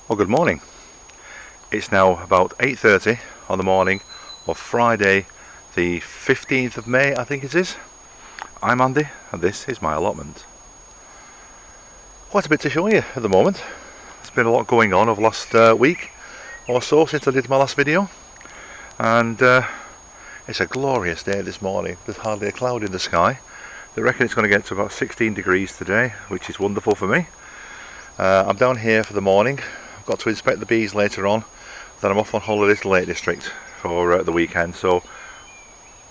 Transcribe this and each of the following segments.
Well, good morning. It's now about 8:30 on the morning of Friday the 15th of May, I think it is. I'm Andy and this is my allotment. Quite a bit to show you at the moment. There's been a lot going on over the last week or so since I did my last video, and it's a glorious day this morning. There's hardly a cloud in the sky. They reckon it's going to get to about 16 degrees today, which is wonderful for me. I'm down here for the morning. I've got to inspect the bees later on. Then I'm off on holiday to the Lake District for the weekend, so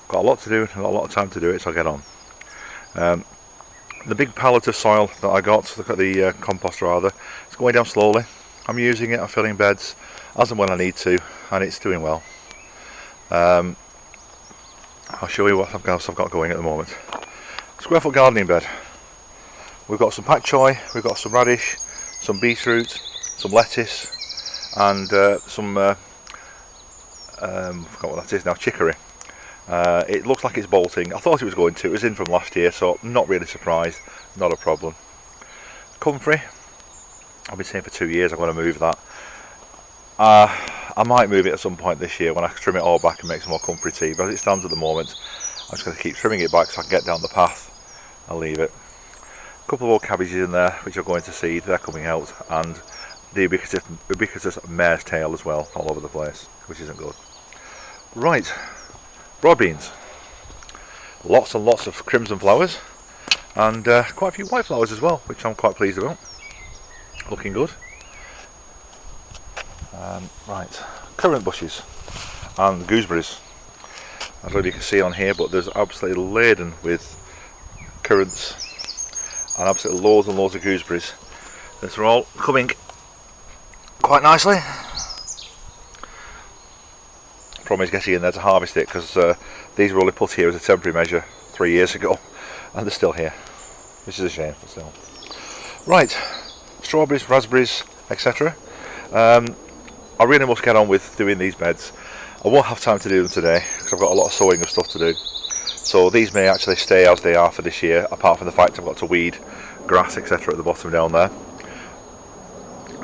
got a lot to do and got a lot of time to do it, so I'll get on. The big pallet of soil that I got, the compost rather, it's going down slowly. I'm using it, I'm filling beds as and when I need to, and it's doing well. I'll show you what I've got going at the moment. Square foot gardening bed. We've got some pak choi, we've got some radish, some beetroot, some lettuce, and some I forgot what that is now, chicory. It looks like it's bolting. I thought it was going to. It was in from last year, so not really surprised. Not a problem. Comfrey. I've been saying for 2 years I'm going to move that. I might move it at some point this year when I trim it all back and make some more comfrey tea, but as it stands at the moment I'm just going to keep trimming it back so I can get down the path and leave it. A couple of old cabbages in there which are going to seed, they're coming out, and the ubiquitous mare's tail as well, all over the place, which isn't good. Right, broad beans. Lots and lots of crimson flowers, and quite a few white flowers as well, which I'm quite pleased about. Looking good. Right, currant bushes and gooseberries. I don't know if you can see on here, but there's absolutely laden with currants and absolutely loads and loads of gooseberries. These are all coming quite nicely. Problem is getting in there to harvest it, because these were only put here as a temporary measure 3 years ago, and they're still here, which is a shame, but still. Right, strawberries, raspberries, etc. I really must get on with doing these beds. I won't have time to do them today because I've got a lot of sowing of stuff to do. So these may actually stay as they are for this year, apart from the fact I've got to weed grass, etc. at the bottom down there.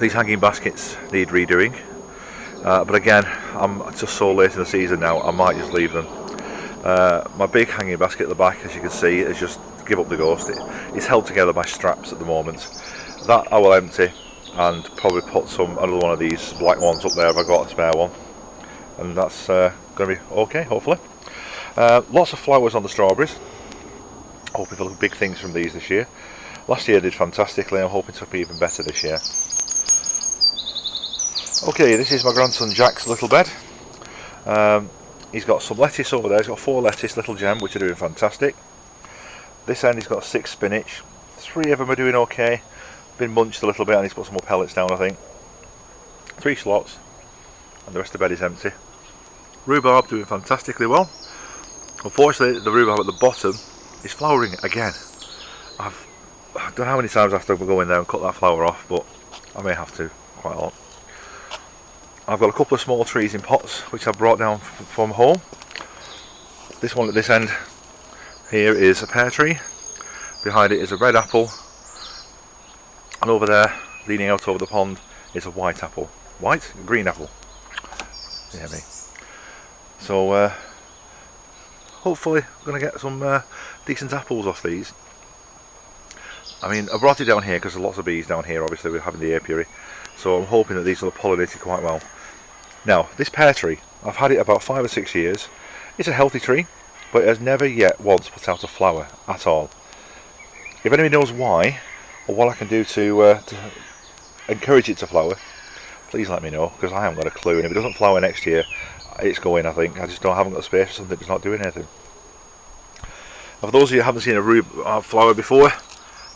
These hanging baskets need redoing, but again, I'm just so late in the season now, I might just leave them. My big hanging basket at the back, as you can see, is just give up the ghost. It's held together by straps at the moment. That I will empty and probably put another one of these black ones up there if I've got a spare one, and that's going to be okay, hopefully. Lots of flowers on the strawberries. Hoping for big things from these this year. Last year did fantastically. I'm hoping to be even better this year. Okay, this is my grandson Jack's little bed. He's got some lettuce over there. He's got 4 lettuce, little gem, which are doing fantastic. This end he's got 6 spinach. 3 of them are doing okay. Been munched a little bit, and he's put some more pellets down, I think. 3 slots, and the rest of the bed is empty. Rhubarb doing fantastically well. Unfortunately, the rhubarb at the bottom is flowering again. I don't know how many times I have to go in there and cut that flower off, but I may have to quite a lot. I've got a couple of small trees in pots which I brought down from home. This one at this end here is a pear tree. Behind it is a red apple, and over there, leaning out over the pond, is a white apple. White? Green apple. Yeah, me. So hopefully I'm going to get some decent apples off these. I mean, I brought it down here because there's lots of bees down here, obviously we're having the apiary, so I'm hoping that these will have pollinated quite well. Now, this pear tree, I've had it about 5 or 6 years. It's a healthy tree, but it has never yet once put out a flower at all. If anybody knows why, or what I can do to encourage it to flower, please let me know, because I haven't got a clue, and if it doesn't flower next year, it's going, I think. I just haven't got space for something that's not doing anything. Now, for those of you who haven't seen a rhubarb flower before,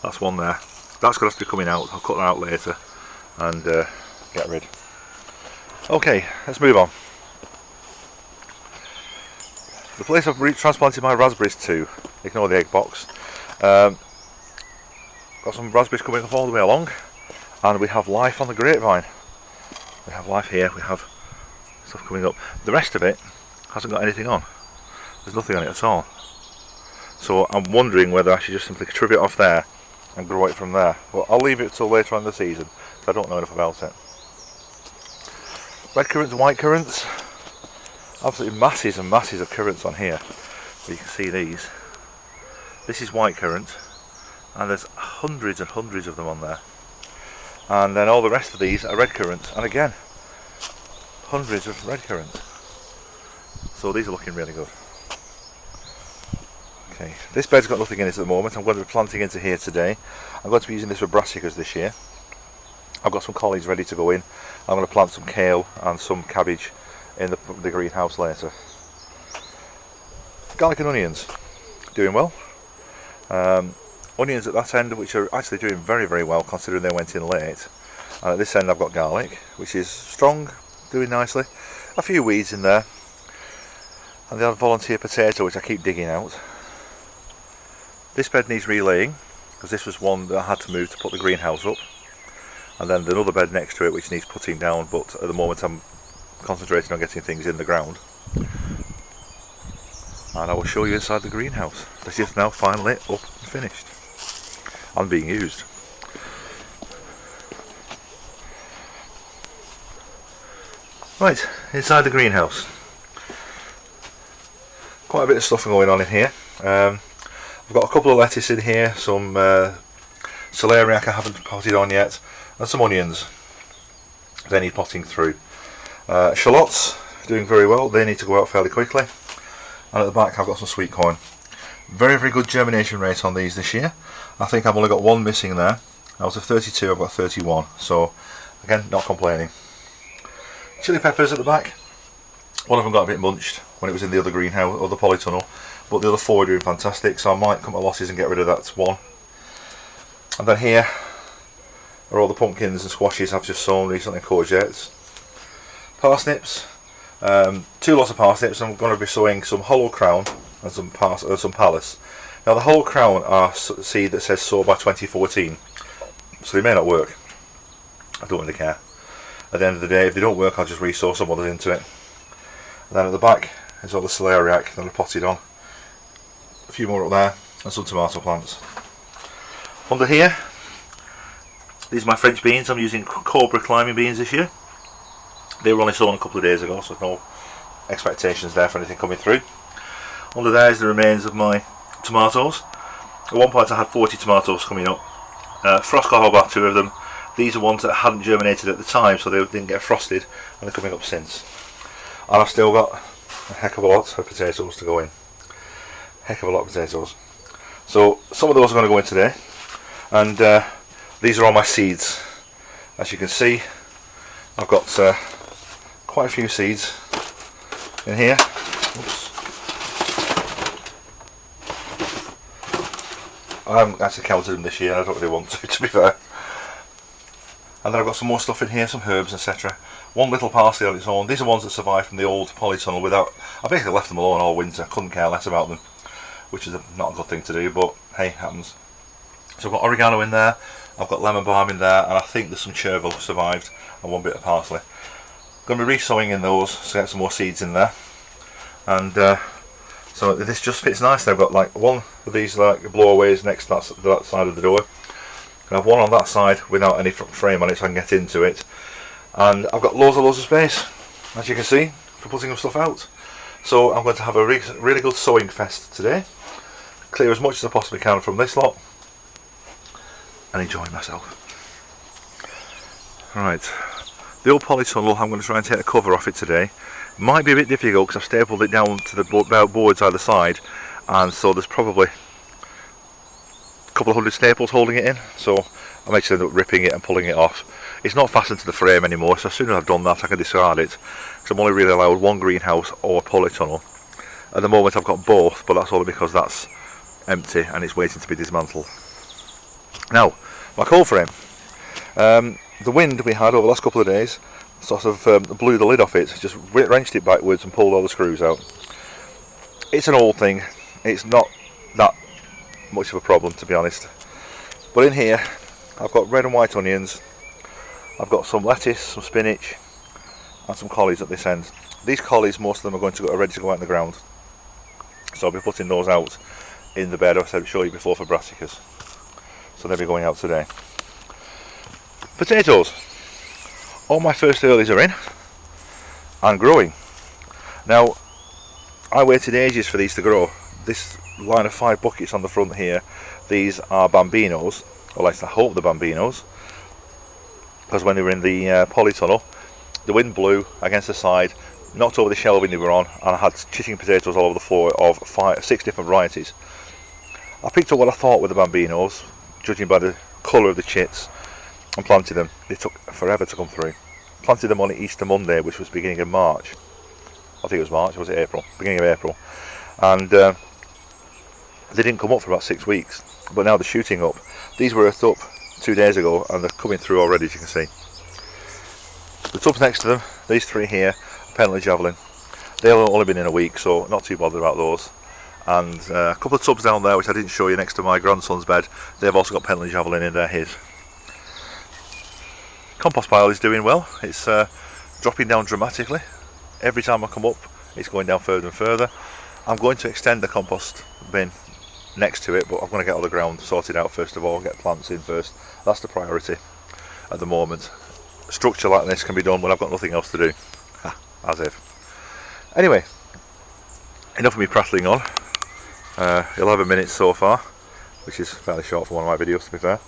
that's one there. That's going to have to be coming out. I'll cut that out later and get rid. Okay, let's move on. The place I've transplanted my raspberries to, ignore the egg box. Got some raspberries coming up all the way along, and we have life on the grapevine. We have life here, we have stuff coming up. The rest of it hasn't got anything on. There's nothing on it at all. So I'm wondering whether I should just simply trim it off there and grow it from there. Well, I'll leave it till later on in the season, because I don't know enough about it. red currants, white currants. Absolutely masses and masses of currants on here. You can see these. This is white currant, and there's hundreds and hundreds of them on there. And then all the rest of these are red currants, and again, hundreds of red currants. So these are looking really good. Okay, this bed's got nothing in it at the moment. I'm going to be planting into here today. I'm going to be using this for brassicas this year. I've got some collies ready to go in. I'm going to plant some kale and some cabbage in the greenhouse later. Garlic and onions, doing well. Onions at that end, which are actually doing very, very well considering they went in late. And at this end I've got garlic, which is strong, doing nicely. A few weeds in there. And the odd volunteer potato, which I keep digging out. This bed needs relaying, because this was one that I had to move to put the greenhouse up. And then another bed next to it which needs putting down, but at the moment I'm concentrating on getting things in the ground. And I will show you inside the greenhouse. This is now finally up and finished and being used. Right, inside the greenhouse. Quite a bit of stuff going on in here. I've got a couple of lettuce in here, some celeriac I haven't potted on yet, and some onions. They need potting through. Shallots, doing very well. They need to go out fairly quickly. And at the back I've got some sweet corn. Very, very good germination rate on these this year. I think I've only got one missing there. Out of 32 I've got 31. So again, not complaining. Chili peppers at the back. One of them got a bit munched when it was in the other greenhouse or the polytunnel, but the other four are doing fantastic, so I might cut my losses and get rid of that one. And then here are all the pumpkins and squashes I've just sown recently, courgettes. Parsnips, 2 lots of parsnips. I'm going to be sowing some hollow crown and some pallas. Now the hollow crown are seed that says sow by 2014, so they may not work. I don't really care. At the end of the day, if they don't work, I'll just re-sow some others into it. And then at the back is all the celeriac that I potted on. A few more up there, and some tomato plants. Under here, these are my French beans. I'm using Cobra climbing beans this year. They were only sown a couple of days ago, so no expectations there for anything coming through. Under there is the remains of my tomatoes. At one point I had 40 tomatoes coming up. Frost got about 2 of them. These are ones that hadn't germinated at the time, so they didn't get frosted, and they're coming up since. And I've still got a heck of a lot of potatoes to go in. Heck of a lot of potatoes. So some of those are going to go in today, and these are all my seeds. As you can see, I've got quite a few seeds in here. Oops. I haven't actually counted them this year. I don't really want to be fair. And then I've got some more stuff in here, some herbs, etc. One little parsley on its own. These are ones that survived from the old polytunnel without... I basically left them alone all winter. Couldn't care less about them, which is not a good thing to do, but hey, happens. So I've got oregano in there, I've got lemon balm in there, and I think there's some chervil survived, and one bit of parsley. I'm going to be re-sowing in those to get some more seeds in there. And so this just fits nicely. I've got like one of these like blowaways next to that side of the door. I have one on that side without any frame on it, so I can get into it. And I've got loads of space, as you can see, for putting some stuff out. So I'm going to have a really good sowing fest today. Clear as much as I possibly can from this lot, and enjoy myself. Right, the old polytunnel, I'm going to try and take the cover off it today. Might be a bit difficult because I've stapled it down to the boards either side, and so there's probably couple of hundred staples holding it in, so I may just end up ripping it and pulling it off. It's not fastened to the frame anymore, so as soon as I've done that I can discard it, because I'm only really allowed one greenhouse or polytunnel. At the moment I've got both, but that's only because that's empty and it's waiting to be dismantled. Now, my coal frame. The wind we had over the last couple of days sort of blew the lid off it, just wrenched it backwards and pulled all the screws out. It's an old thing, it's not that much of a problem, to be honest. But in here I've got red and white onions, I've got some lettuce, some spinach, and some collies at this end. These collies, most of them are ready to go out in the ground, so I'll be putting those out in the bed. I said I'd show you before for brassicas, so they'll be going out today. Potatoes, all my first earlies are in. and growing. Now, I waited ages for these to grow. This line of 5 buckets on the front here, these are bambinos, or at least I hope they're bambinos, because when they were in the polytunnel, the wind blew against the side, knocked over the shelving they were on, and I had chicken potatoes all over the floor of 6 different varieties. I picked up what I thought were the bambinos, judging by the colour of the chits, and planted them. They took forever to come through. Planted them on Easter Monday, which was beginning of March. I think it was March, or was it April? Beginning of April. And they didn't come up for about 6 weeks, but now they're shooting up. These were earthed up 2 days ago, and they're coming through already, as you can see. The tubs next to them, these 3 here, Penalty Javelin. They've only been in a week, so not too bothered about those. And a couple of tubs down there, which I didn't show you, next to my grandson's bed, they've also got Penalty Javelin in there, his. Compost pile is doing well. It's dropping down dramatically. Every time I come up, it's going down further and further. I'm going to extend the compost bin next to it, but I'm going to get all the ground sorted out first of all, get plants in first. That's the priority at the moment. A structure like this can be done when I've got nothing else to do. As if. Anyway, enough of me prattling on. 11 minutes so far, which is fairly short for one of my videos, to be fair.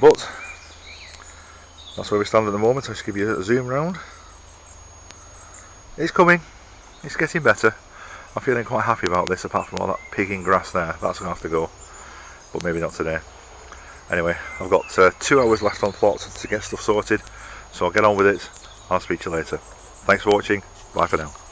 But that's where we stand at the moment. I'll just give you a zoom round. It's coming. It's getting better. I'm feeling quite happy about this, apart from all that pigging grass there. That's going to have to go, but maybe not today. Anyway, I've got 2 hours left on plot to get stuff sorted, so I'll get on with it. I'll speak to you later. Thanks for watching. Bye for now.